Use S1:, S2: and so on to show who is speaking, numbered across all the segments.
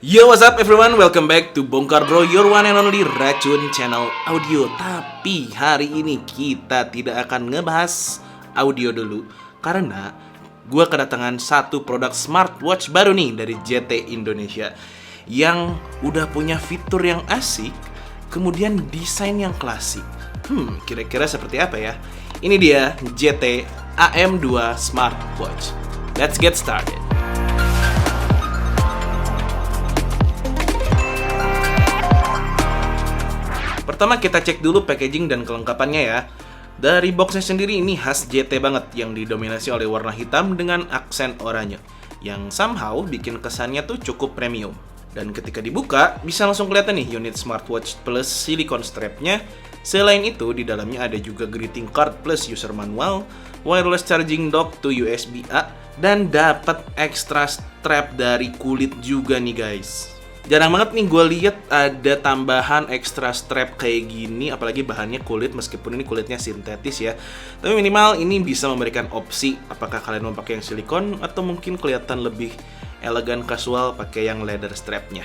S1: Yo, what's up everyone? Welcome back to Bongkar Bro, your one and only racun channel audio. Tapi hari ini kita tidak akan ngebahas audio dulu, karena gue kedatangan satu produk smartwatch baru nih dari JT Indonesia yang udah punya fitur yang asik, kemudian desain yang klasik. Kira-kira seperti apa ya? Ini dia JT AM2 Smartwatch. Let's get started. Pertama kita cek dulu packaging dan kelengkapannya ya. Dari boxnya sendiri ini khas JT banget, yang didominasi oleh warna hitam dengan aksen oranye, yang somehow bikin kesannya tuh cukup premium. Dan ketika dibuka, bisa langsung kelihatan nih unit smartwatch plus silicone strapnya. Selain itu, di dalamnya ada juga greeting card plus user manual, wireless charging dock to USB-A, dan dapat extra strap dari kulit juga nih guys. Jarang banget nih gue lihat ada tambahan extra strap kayak gini, apalagi bahannya kulit, meskipun ini kulitnya sintetis ya. Tapi minimal ini bisa memberikan opsi apakah kalian mau pakai yang silikon atau mungkin kelihatan lebih elegan casual pakai yang leather strapnya.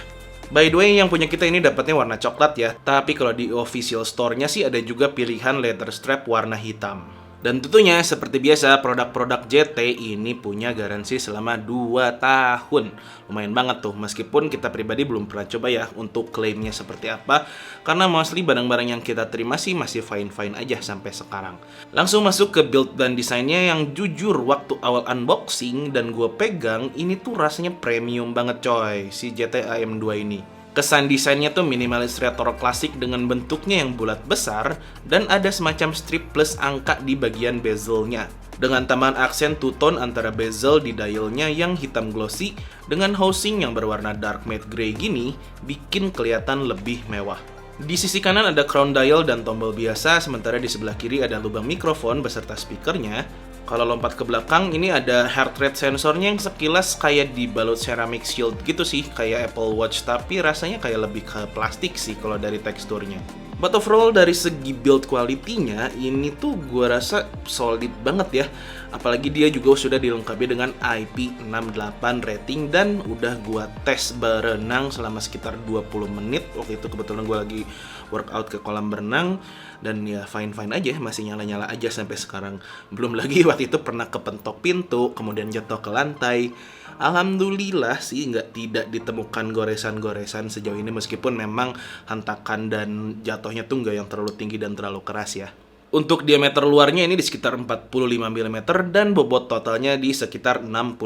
S1: By the way, yang punya kita ini dapatnya warna coklat ya. Tapi kalau di official store-nya sih ada juga pilihan leather strap warna hitam. Dan tentunya seperti biasa, produk-produk JT ini punya garansi selama 2 tahun. Lumayan banget tuh, meskipun kita pribadi belum pernah coba ya untuk klaimnya seperti apa, karena mostly barang-barang yang kita terima sih masih fine-fine aja sampai sekarang. Langsung masuk ke build dan desainnya, yang jujur waktu awal unboxing dan gue pegang, ini tuh rasanya premium banget coy, si JT AM2 ini. Kesan desainnya tuh minimalis retro klasik dengan bentuknya yang bulat besar, dan ada semacam strip plus angka di bagian bezelnya. Dengan tambahan aksen two-tone antara bezel di dialnya yang hitam glossy dengan housing yang berwarna dark matte grey gini, bikin kelihatan lebih mewah. Di sisi kanan ada crown dial dan tombol biasa, sementara di sebelah kiri ada lubang mikrofon beserta speakernya. Kalau lompat ke belakang, ini ada heart rate sensornya yang sekilas kayak dibalut ceramic shield gitu sih, kayak Apple Watch, tapi rasanya kayak lebih ke plastik sih kalau dari teksturnya. But overall dari segi build quality-nya, ini tuh gue rasa solid banget ya. Apalagi dia juga sudah dilengkapi dengan IP68 rating, dan udah gue tes berenang selama sekitar 20 menit. Waktu itu kebetulan gue lagi workout ke kolam berenang, dan ya fine-fine aja, masih nyala-nyala aja sampai sekarang. Belum lagi waktu itu pernah kepentok pintu, kemudian jatuh ke lantai. Alhamdulillah sih tidak ditemukan goresan-goresan sejauh ini, meskipun memang hentakan dan jatuhnya tuh nggak yang terlalu tinggi dan terlalu keras ya. Untuk diameter luarnya ini di sekitar 45 mm dan bobot totalnya di sekitar 61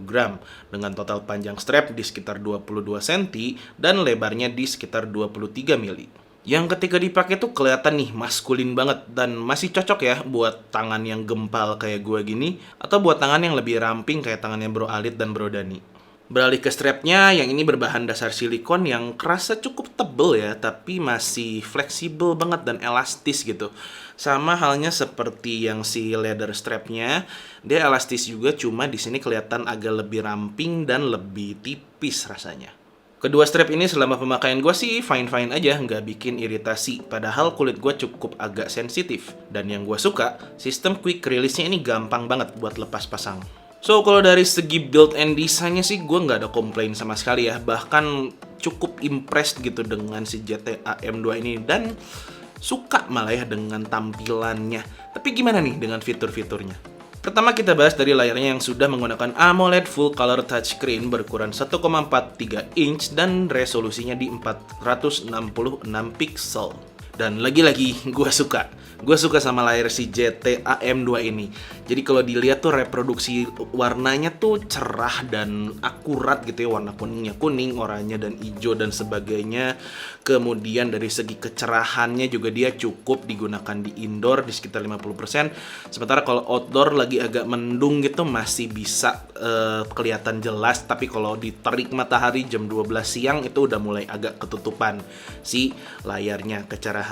S1: gram, dengan total panjang strap di sekitar 22 cm dan lebarnya di sekitar 23 mm. Yang ketika dipakai tuh kelihatan nih maskulin banget, dan masih cocok ya buat tangan yang gempal kayak gue gini, atau buat tangan yang lebih ramping kayak tangannya Bro Alit dan Bro Dani. Beralih ke strapnya, yang ini berbahan dasar silikon yang kerasa cukup tebel ya, tapi masih fleksibel banget dan elastis gitu. Sama halnya seperti yang si leather strapnya, dia elastis juga, cuma di sini kelihatan agak lebih ramping dan lebih tipis rasanya. Kedua strap ini selama pemakaian gue sih fine-fine aja, nggak bikin iritasi. Padahal kulit gue cukup agak sensitif. Dan yang gue suka, sistem quick release-nya ini gampang banget buat lepas pasang. So, kalau dari segi build and design-nya sih gue nggak ada komplain sama sekali ya. Bahkan cukup impressed gitu dengan si JT AM2 ini. Dan suka malah ya dengan tampilannya. Tapi gimana nih dengan fitur-fiturnya? Pertama kita bahas dari layarnya yang sudah menggunakan AMOLED full color touchscreen berukuran 1,43 inch dan resolusinya di 466 pixel. Dan lagi-lagi gue suka sama layar si JT AM2 ini. Jadi kalau dilihat tuh reproduksi warnanya tuh cerah dan akurat gitu ya. Warna kuningnya kuning, oranye dan hijau dan sebagainya. Kemudian dari segi kecerahannya juga dia cukup digunakan di indoor di sekitar 50%. Sementara kalau outdoor lagi agak mendung gitu masih bisa kelihatan jelas. Tapi kalau diterik matahari jam 12 siang itu udah mulai agak ketutupan si layarnya, kecerahannya.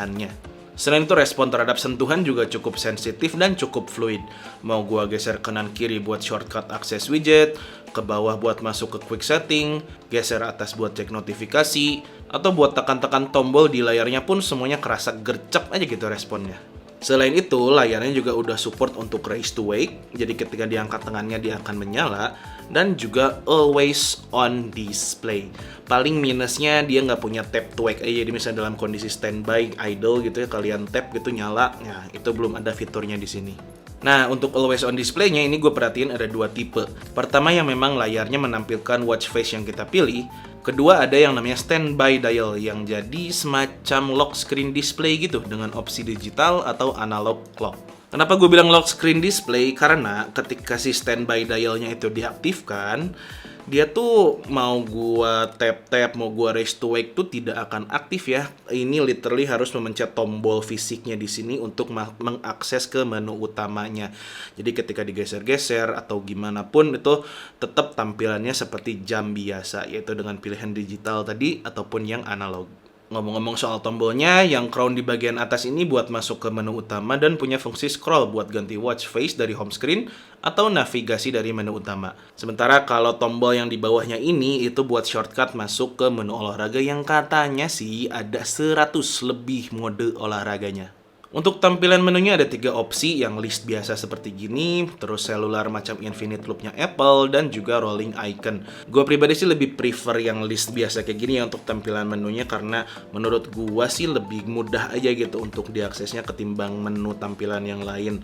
S1: Selain itu respon terhadap sentuhan juga cukup sensitif dan cukup fluid. Mau gua geser kanan kiri buat shortcut akses widget, ke bawah buat masuk ke quick setting, geser atas buat cek notifikasi, atau buat tekan-tekan tombol di layarnya pun semuanya kerasa gercep aja gitu responnya. Selain itu, layarnya juga udah support untuk raise to wake, jadi ketika diangkat tangannya dia akan menyala, dan juga always on display. Paling minusnya dia nggak punya tap to wake aja, jadi misalnya dalam kondisi standby idle gitu ya, kalian tap gitu nyala, nah itu belum ada fiturnya di sini. Nah, untuk always on display-nya ini gue perhatiin ada dua tipe. Pertama yang memang layarnya menampilkan watch face yang kita pilih. Kedua ada yang namanya standby dial yang jadi semacam lock screen display gitu dengan opsi digital atau analog clock. Kenapa gue bilang lock screen display? Karena ketika si standby dialnya itu diaktifkan, dia tuh mau gua tap-tap, mau gua raise to wake tuh tidak akan aktif ya. Ini literally harus memencet tombol fisiknya di sini untuk mengakses ke menu utamanya. Jadi ketika digeser-geser atau gimana pun itu tetap tampilannya seperti jam biasa, yaitu dengan pilihan digital tadi ataupun yang analog. Ngomong-ngomong soal tombolnya, yang crown di bagian atas ini buat masuk ke menu utama dan punya fungsi scroll buat ganti watch face dari home screen atau navigasi dari menu utama. Sementara kalau tombol yang di bawahnya ini itu buat shortcut masuk ke menu olahraga yang katanya sih ada 100 lebih mode olahraganya. Untuk tampilan menunya ada 3 opsi, yang list biasa seperti gini, terus selular macam infinite loop-nya Apple, dan juga rolling icon. Gue pribadi sih lebih prefer yang list biasa kayak gini ya untuk tampilan menunya, karena menurut gue sih lebih mudah aja gitu untuk diaksesnya ketimbang menu tampilan yang lain.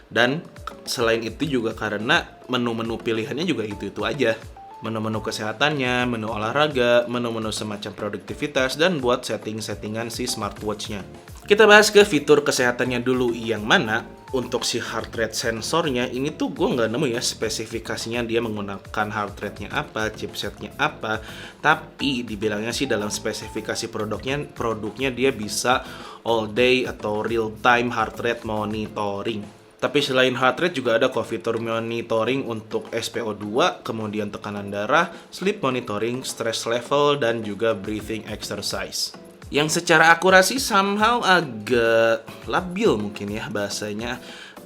S1: Dan selain itu juga karena menu-menu pilihannya juga itu-itu aja. Menu-menu kesehatannya, menu olahraga, menu-menu semacam produktivitas, dan buat setting-settingan si smartwatch-nya. Kita bahas ke fitur kesehatannya dulu, yang mana untuk si heart rate sensornya ini tuh gue nggak nemu ya spesifikasinya dia menggunakan heart rate-nya apa, chipsetnya apa, tapi dibilangnya sih dalam spesifikasi produknya dia bisa all day atau real time heart rate monitoring. Tapi selain heart rate juga ada kok fitur monitoring untuk SpO2, kemudian tekanan darah, sleep monitoring, stress level, dan juga breathing exercise. Yang secara akurasi somehow agak labil mungkin ya bahasanya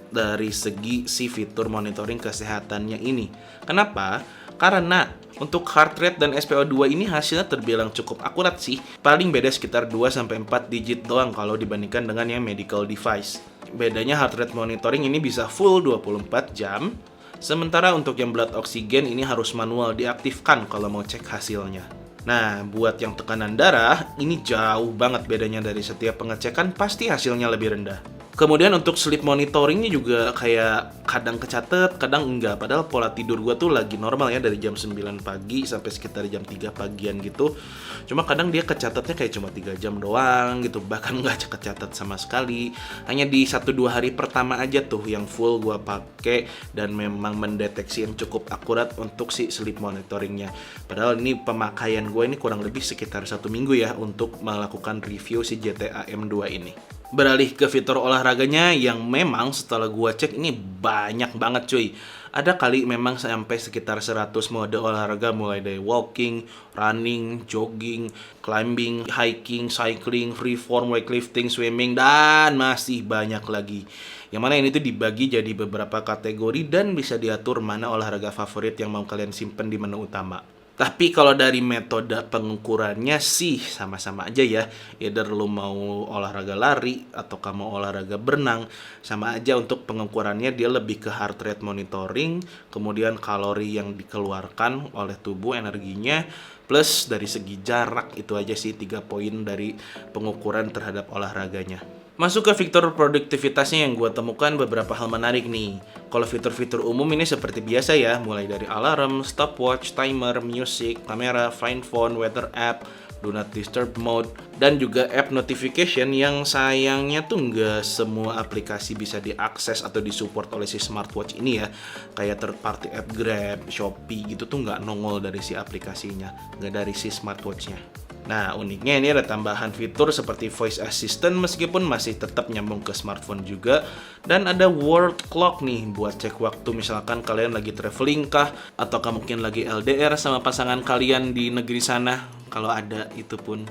S1: dari segi si fitur monitoring kesehatannya ini. Kenapa? Karena untuk heart rate dan SpO2 ini hasilnya terbilang cukup akurat sih. Paling beda sekitar 2-4 digit doang kalau dibandingkan dengan yang medical device. Bedanya heart rate monitoring ini bisa full 24 jam. Sementara untuk yang blood oxygen ini harus manual diaktifkan kalau mau cek hasilnya. Nah, buat yang tekanan darah, ini jauh banget bedanya dari setiap pengecekan, pasti hasilnya lebih rendah. Kemudian untuk sleep monitoringnya juga kayak kadang kecatet, kadang enggak. Padahal pola tidur gue tuh lagi normal ya dari jam 9 pagi sampai sekitar jam 3 pagian gitu. Cuma kadang dia kecatatnya kayak cuma 3 jam doang gitu. Bahkan nggak kecatat sama sekali. Hanya di 1-2 hari pertama aja tuh yang full gue pakai dan memang mendeteksi yang cukup akurat untuk si sleep monitoringnya. Padahal ini pemakaian gue ini kurang lebih sekitar 1 minggu ya untuk melakukan review si GTA M2 ini. Beralih ke fitur olahraganya yang memang setelah gua cek ini banyak banget cuy. Ada kali memang sampai sekitar 100 mode olahraga mulai dari walking, running, jogging, climbing, hiking, cycling, freeform, weightlifting, swimming, dan masih banyak lagi. Yang mana ini tuh dibagi jadi beberapa kategori dan bisa diatur mana olahraga favorit yang mau kalian simpen di menu utama. Tapi kalau dari metode pengukurannya sih sama-sama aja ya. Either lu mau olahraga lari atau kamu olahraga berenang, sama aja untuk pengukurannya dia lebih ke heart rate monitoring, kemudian kalori yang dikeluarkan oleh tubuh energinya, plus dari segi jarak itu aja sih 3 poin dari pengukuran terhadap olahraganya. Masuk ke fitur produktivitasnya yang gue temukan beberapa hal menarik nih. Kalau fitur-fitur umum ini seperti biasa ya, mulai dari alarm, stopwatch, timer, music, kamera, find phone, weather app, do not disturb mode, dan juga app notification yang sayangnya tuh nggak semua aplikasi bisa diakses atau disupport oleh si smartwatch ini ya. Kayak third party app Grab, Shopee gitu tuh nggak nongol dari si aplikasinya, nggak dari si smartwatchnya. Nah, uniknya ini ada tambahan fitur seperti voice assistant meskipun masih tetap nyambung ke smartphone juga. Dan ada world clock nih buat cek waktu misalkan kalian lagi traveling kah, atau mungkin lagi LDR sama pasangan kalian di negeri sana, kalau ada itu pun.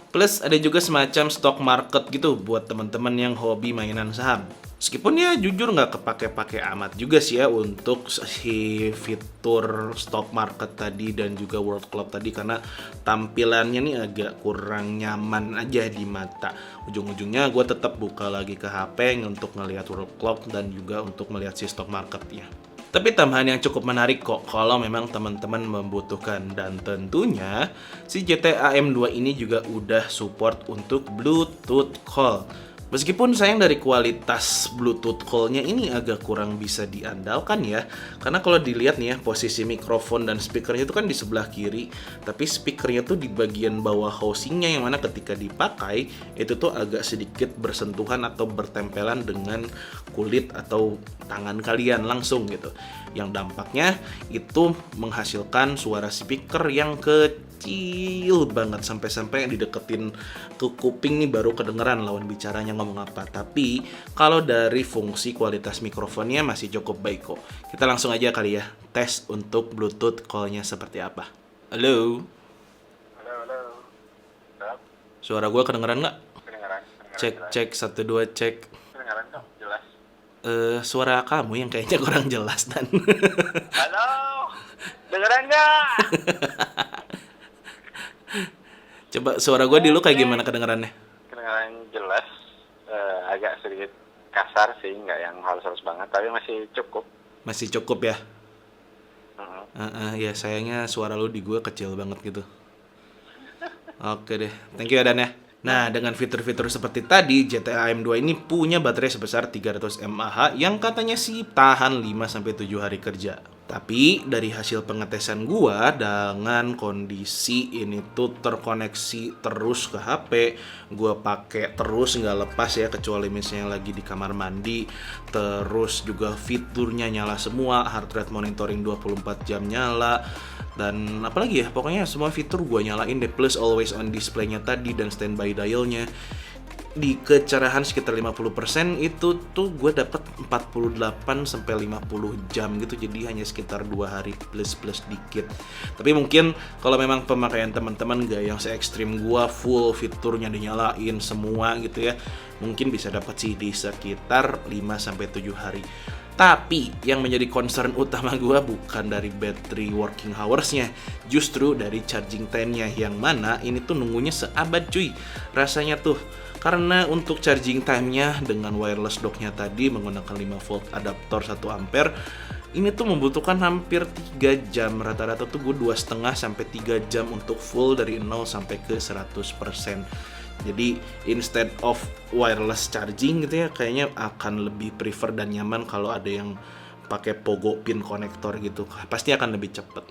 S1: Plus ada juga semacam stock market gitu buat teman-teman yang hobi mainan saham. Meskipun ya jujur nggak kepake-pake amat juga sih ya untuk si fitur stop market tadi dan juga world clock tadi, karena tampilannya nih agak kurang nyaman aja di mata. Ujung-ujungnya gue tetap buka lagi ke HP untuk ngelihat world clock dan juga untuk melihat si stop marketnya. Tapi tambahan yang cukup menarik kok kalau memang teman-teman membutuhkan, dan tentunya si GT AM2 ini juga udah support untuk Bluetooth call. Meskipun sayang dari kualitas Bluetooth call-nya ini agak kurang bisa diandalkan ya. Karena kalau dilihat nih ya, posisi mikrofon dan speakernya itu kan di sebelah kiri, tapi speakernya tuh di bagian bawah housingnya, yang mana ketika dipakai itu tuh agak sedikit bersentuhan atau bertempelan dengan kulit atau tangan kalian langsung gitu. Yang dampaknya itu menghasilkan suara speaker yang kecil banget, sampai-sampai yang dideketin ke kuping nih baru kedengeran lawan bicaranya ngomong apa. Tapi kalau dari fungsi kualitas mikrofonnya masih cukup baik kok. Kita langsung aja kali ya tes untuk Bluetooth call-nya seperti apa. Halo.
S2: Halo, halo. Siap.
S1: Suara gue kedengeran nggak?
S2: Kedengaran.
S1: Cek,
S2: Jelas.
S1: cek, 1, 2, cek.
S2: Kedengaran dong, jelas.
S1: Suara kamu yang kayaknya kurang jelas dan
S2: Halo. Dengeran nggak?
S1: coba suara gue di lu kayak gimana kedengerannya?
S2: Kedengaran jelas. Agak sedikit kasar sih, nggak yang halus-halus banget, tapi masih cukup.
S1: Masih cukup ya?
S2: Mhm.
S1: Ya sayangnya suara lu di gue kecil banget gitu. Oke deh, thank you ya Dan ya. Nah, dengan fitur-fitur seperti tadi, GTA M2 ini punya baterai sebesar 300 mAh yang katanya sih tahan 5-7 hari kerja. Tapi dari hasil pengetesan gua dengan kondisi ini tuh terkoneksi terus ke HP, gua pakai terus nggak lepas ya, kecuali misalnya lagi di kamar mandi, terus juga fiturnya nyala semua, heart rate monitoring 24 jam nyala, dan apalagi ya, pokoknya semua fitur gua nyalain deh, plus always on display-nya tadi dan standby dial-nya. Di kecerahan sekitar 50% itu tuh gue dapat 48-50 jam gitu, jadi hanya sekitar 2 hari plus dikit. Tapi mungkin kalau memang pemakaian teman-teman gak yang se-ekstrim gue, full fiturnya dinyalain semua gitu ya, mungkin bisa dapat sih di sekitar 5-7 hari. Tapi yang menjadi concern utama gue bukan dari battery working hours-nya, justru dari charging time-nya, yang mana ini tuh nunggunya seabad cuy rasanya tuh. Karena untuk charging time-nya dengan wireless dock-nya tadi menggunakan 5 volt adaptor 1 ampere, ini tuh membutuhkan hampir 3 jam. Rata-rata tuh gue 2,5-3 jam untuk full dari 0 sampai ke 100%. Jadi instead of wireless charging gitu ya, kayaknya akan lebih prefer dan nyaman kalau ada yang pakai pogo pin konektor gitu. Pasti akan lebih cepet.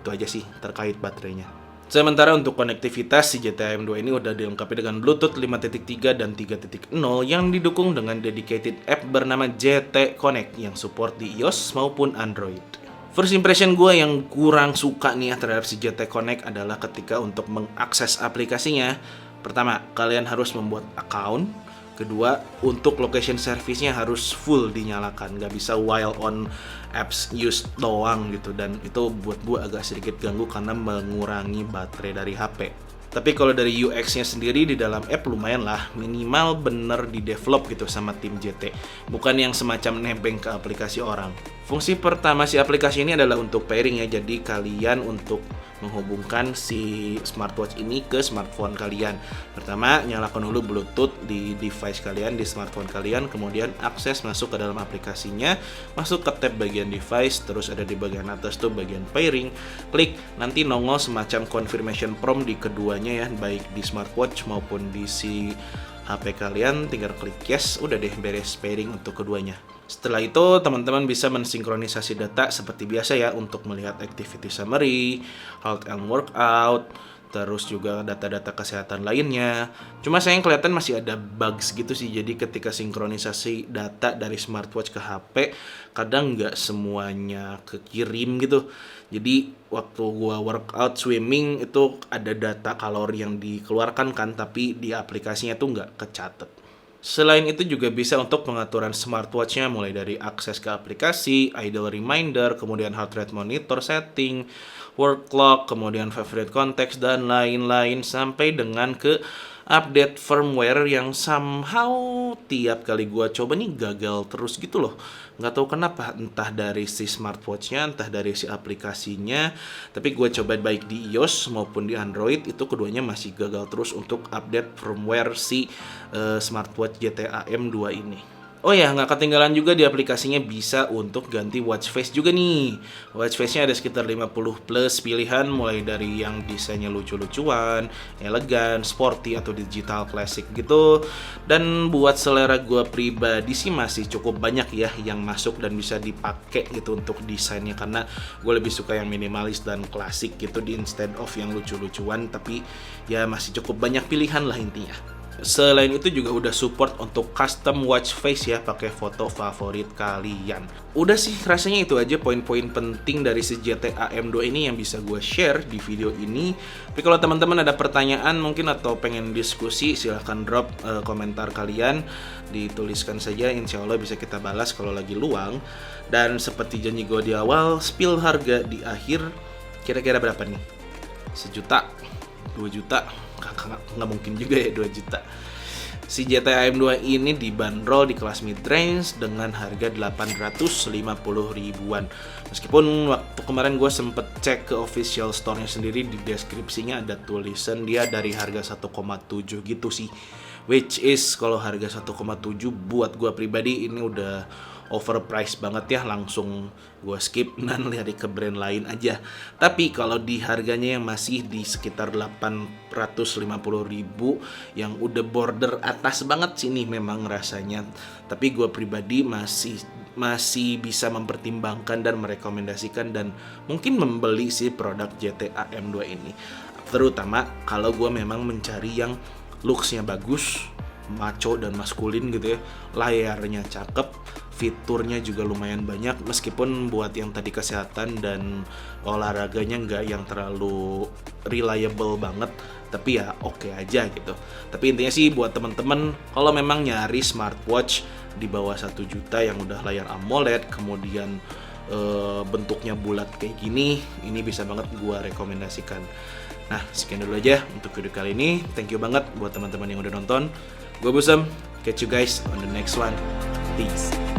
S1: Itu aja sih terkait baterainya. Sementara untuk konektivitas, si GT AM2 ini udah dilengkapi dengan Bluetooth 5.3 dan 3.0 yang didukung dengan dedicated app bernama GT Connect yang support di iOS maupun Android. First impression gue yang kurang suka nih terhadap si GT Connect adalah ketika untuk mengakses aplikasinya. Pertama, kalian harus membuat account. Kedua, untuk location service-nya harus full dinyalakan, nggak bisa while on apps use doang gitu, dan itu buat gue agak sedikit ganggu karena mengurangi baterai dari HP. Tapi kalau dari UX-nya sendiri di dalam app lumayan lah, minimal bener di develop gitu sama tim JT, bukan yang semacam nebeng ke aplikasi orang. Fungsi pertama si aplikasi ini adalah untuk pairing ya, jadi kalian untuk menghubungkan si smartwatch ini ke smartphone kalian. Pertama, nyalakan dulu Bluetooth di device kalian, di smartphone kalian, kemudian akses masuk ke dalam aplikasinya, masuk ke tab bagian device, terus ada di bagian atas tuh bagian pairing, klik, nanti nongol semacam confirmation prompt di keduanya ya, baik di smartwatch maupun di si HP kalian, tinggal klik yes, udah deh beres pairing untuk keduanya. Setelah itu, teman-teman bisa mensinkronisasi data seperti biasa ya, untuk melihat activity summary, health and workout, terus juga data-data kesehatan lainnya. Cuma sayang kelihatan masih ada bugs gitu sih, jadi ketika sinkronisasi data dari smartwatch ke HP, kadang nggak semuanya kekirim gitu. Jadi waktu gua workout swimming itu ada data kalori yang dikeluarkan kan, tapi di aplikasinya tuh nggak kecatet. Selain itu juga bisa untuk pengaturan smartwatch-nya, mulai dari akses ke aplikasi, idle reminder, kemudian heart rate monitor setting, work clock, kemudian favorite context, dan lain-lain, sampai dengan ke update firmware yang somehow tiap kali gua coba nih gagal terus gitu loh. Nggak tahu kenapa, entah dari si smartwatch-nya, entah dari si aplikasinya. Tapi gua coba baik di iOS maupun di Android, itu keduanya masih gagal terus untuk update firmware si smartwatch GTA M2 ini. Oh ya, nggak ketinggalan juga di aplikasinya bisa untuk ganti watch face juga nih. Watch face-nya ada sekitar 50 plus pilihan, mulai dari yang desainnya lucu-lucuan, elegan, sporty, atau digital classic gitu. Dan buat selera gue pribadi sih masih cukup banyak ya yang masuk dan bisa dipakai gitu untuk desainnya. Karena gue lebih suka yang minimalis dan klasik gitu instead of yang lucu-lucuan. Tapi ya masih cukup banyak pilihan lah intinya. Selain itu juga udah support untuk custom watch face ya, pakai foto favorit kalian. Udah sih, rasanya itu aja poin-poin penting dari si GTA M2 ini yang bisa gue share di video ini. Tapi kalau teman-teman ada pertanyaan mungkin atau pengen diskusi, silahkan drop komentar kalian, dituliskan saja, insya Allah bisa kita balas kalau lagi luang. Dan seperti janji gue di awal, spill harga di akhir, kira-kira berapa nih? 1 juta? 2 juta? Nggak mungkin juga ya 2 juta. Si GTA M2 ini dibanderol di kelas mid-range dengan harga 850 ribuan. Meskipun waktu kemarin gue sempet cek ke official store-nya sendiri, di deskripsinya ada tulisan dia dari harga 1,7 gitu sih. Which is kalau harga 1,7 buat gue pribadi ini udah overpriced banget ya, langsung gue skip dan lari ke brand lain aja. Tapi kalau di harganya yang masih di sekitar 850 ribu, yang udah border atas banget sih nih memang rasanya. Tapi gue pribadi masih bisa mempertimbangkan dan merekomendasikan dan mungkin membeli si produk GTA M2 ini. Terutama kalau gue memang mencari yang looks-nya bagus, maco dan maskulin gitu ya, layarnya cakep, fiturnya juga lumayan banyak, meskipun buat yang tadi kesehatan dan olahraganya nggak yang terlalu reliable banget, tapi ya oke aja gitu. Tapi intinya sih buat temen-temen, kalau memang nyari smartwatch di bawah 1 juta yang udah layar AMOLED, kemudian bentuknya bulat kayak gini, ini bisa banget gua rekomendasikan. Nah, sekian dulu aja untuk video kali ini. Thank you banget buat teman-teman yang udah nonton. Gue Busem, catch you guys on the next one. Peace.